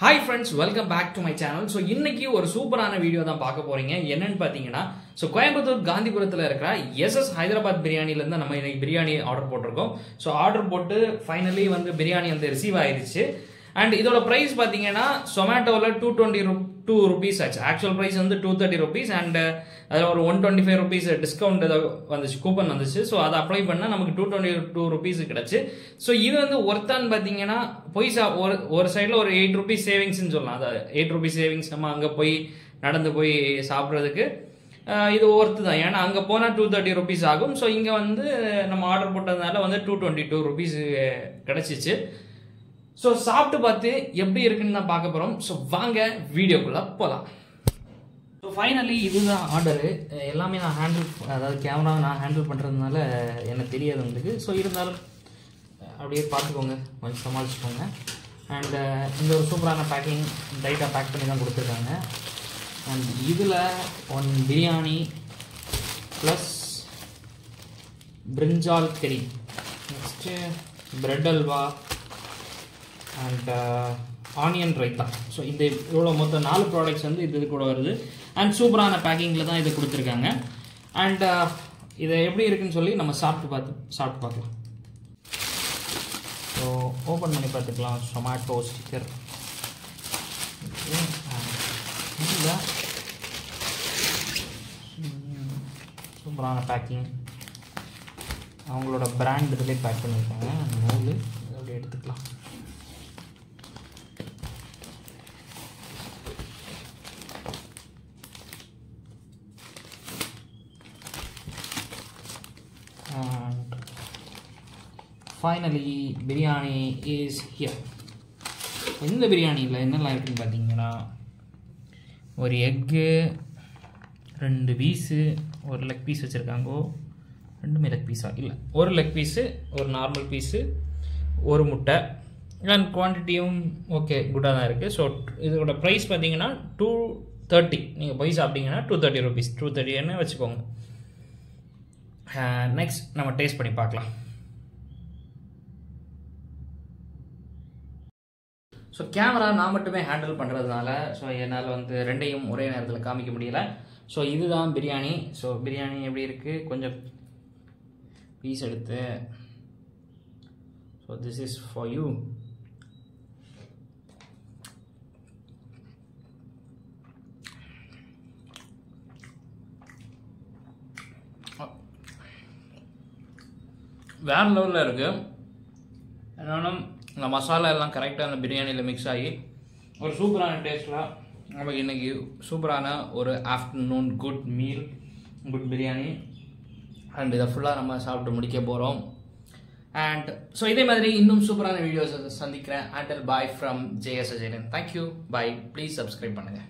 Hi friends, welcome back to my channel. So இன்னைக்கு ஒரு சூப்பரான வீடியோ தான் பார்க்க போறீங்க. என்னன்னு பாத்தீங்கன்னா கோயம்புத்தூர் காந்திபுரத்துல இருக்கிற SS ஹைதராபாத் பிரியாணில இருந்து நம்ம இன்னைக்கு பிரியாணி ஆர்டர் போட்டுருக்கோம். ஆர்டர் போட்டு ஃபைனலி வந்து பிரியாணி வந்து ரிசீவ் ஆயிருச்சு. And இதோட பிரைஸ் பாத்தீங்கன்னா Zomatoல 222 rupees ஆச்சு. ஆக்சுவல் பிரைஸ் வந்து 230 rupees and அதுல ஒரு 125 rupees டிஸ்கவுண்ட் வந்துச்சு, கூப்பன் வந்துச்சு. சோ அதை அப்ளை பண்ணா நமக்கு 222 rupees கிடைச்சு. சோ இது வந்து ஒர்த்தான் பாத்தீங்கன்னா ஒரு சைடுல ஒரு 8 rupees சேவிங்ஸ்னு சொல்லலாம். அதாவது 8 rupees சேவிங்ஸ் நம்ம அங்க போய் நடந்து போய் சாப்பிடுறதுக்கு இது ஒர்த்து தான். ஏன்னா அங்க போனா 230 rupees ஆகும். சோ இங்க வந்து நம்ம ஆர்டர் போட்டதுனால வந்து 222 rupees கிடைச்சிச்சு. சோ சாப்பிட்டு பார்த்து எப்படி இருக்குன்னு தான் பார்க்க போறோம். சோ வாங்க வீடியோக்குள்ள போலாம். ஸோ ஃபைனலி இதுதான் ஆர்டரு. எல்லாமே நான் அதாவது கேமரா நான் ஹேண்டில் பண்ணுறதுனால எனக்கு தெரியாது உங்களுக்கு. ஸோ இருந்தாலும் அப்படியே பார்த்துக்கோங்க, கொஞ்சம் சமாளிச்சுக்கோங்க. அண்ட் இந்த ஒரு சூப்பரான பேக்கிங் டைட்டாக பேக் பண்ணி தான் கொடுத்துருக்காங்க. அண்ட் இதில் ஒன் பிரியாணி ப்ளஸ் பிரிஞ்சால் கறி, next bread halwa and onion raita. So இந்த இவ்வளோ மொத்தம் 4 ப்ராடக்ட்ஸ் வந்து இது கூட வருது. அண்ட் சூப்பரான பேக்கிங்கில் தான் இது கொடுத்துருக்காங்க. அண்ட் இதை எப்படி இருக்குன்னு சொல்லி நம்ம சாப்பிட்டு பார்க்கலாம். ஸோ ஓப்பன் பண்ணி பார்த்துக்கலாம். Zomato ஸ்டிக்கர் சூப்பரான பேக்கிங், அவங்களோட பிராண்ட் இதிலே பேக் பண்ணியிருக்காங்க. அந்த நூல் அப்படியே எடுத்துக்கலாம். And finally biryani is here. இந்த பிரியாணியில் என்னெல்லாம் இருக்குன்னு பார்த்தீங்கன்னா ஒரு எக்கு, 2 பீஸு, ஒரு லெக் பீஸ் வச்சுருக்காங்கோ. 2 லெக் பீஸா இல்லை, ஒரு லெக் பீஸு, ஒரு நார்மல் பீஸு, ஒரு முட்டை. அண்ட் குவான்டிட்டியும் ஓகே குட்டாக தான் இருக்குது. ஸோ இதோட ப்ரைஸ் பார்த்தீங்கன்னா 230. நீங்கள் போய் சாப்பிட்டீங்கன்னா 230 rupees, 230 வச்சுக்கோங்க. நெக்ஸ்ட் நம்ம டேஸ்ட் பண்ணி பார்க்கலாம். ஸோ கேமரா நான் மட்டுமே ஹேண்டில் பண்ணுறதுனால ஸோ என்னால் வந்து ரெண்டையும் ஒரே நேரத்தில் காமிக்க முடியல. ஸோ இதுதான் பிரியாணி. ஸோ பிரியாணி எப்படி இருக்குது, கொஞ்சம் பீஸ் எடுத்து. So this is for you. வேறு லெவலில் இருக்குது. என்னன்னா இந்த மசாலா எல்லாம் கரெக்டாக அந்த பிரியாணியில் மிக்ஸ் ஆகி ஒரு சூப்பரான டேஸ்ட்டில் நமக்கு இன்றைக்கி சூப்பரான ஒரு afternoon good meal, good biryani. And இதை ஃபுல்லாக நம்ம சாப்பிட்டு முடிக்க போகிறோம். அண்ட் ஸோ இதே மாதிரி இன்னும் சூப்பரான வீடியோஸ் சந்திக்கிறேன். Until bye from JS Ajayan. Thank you, bye. Please subscribe பண்ணுங்கள்.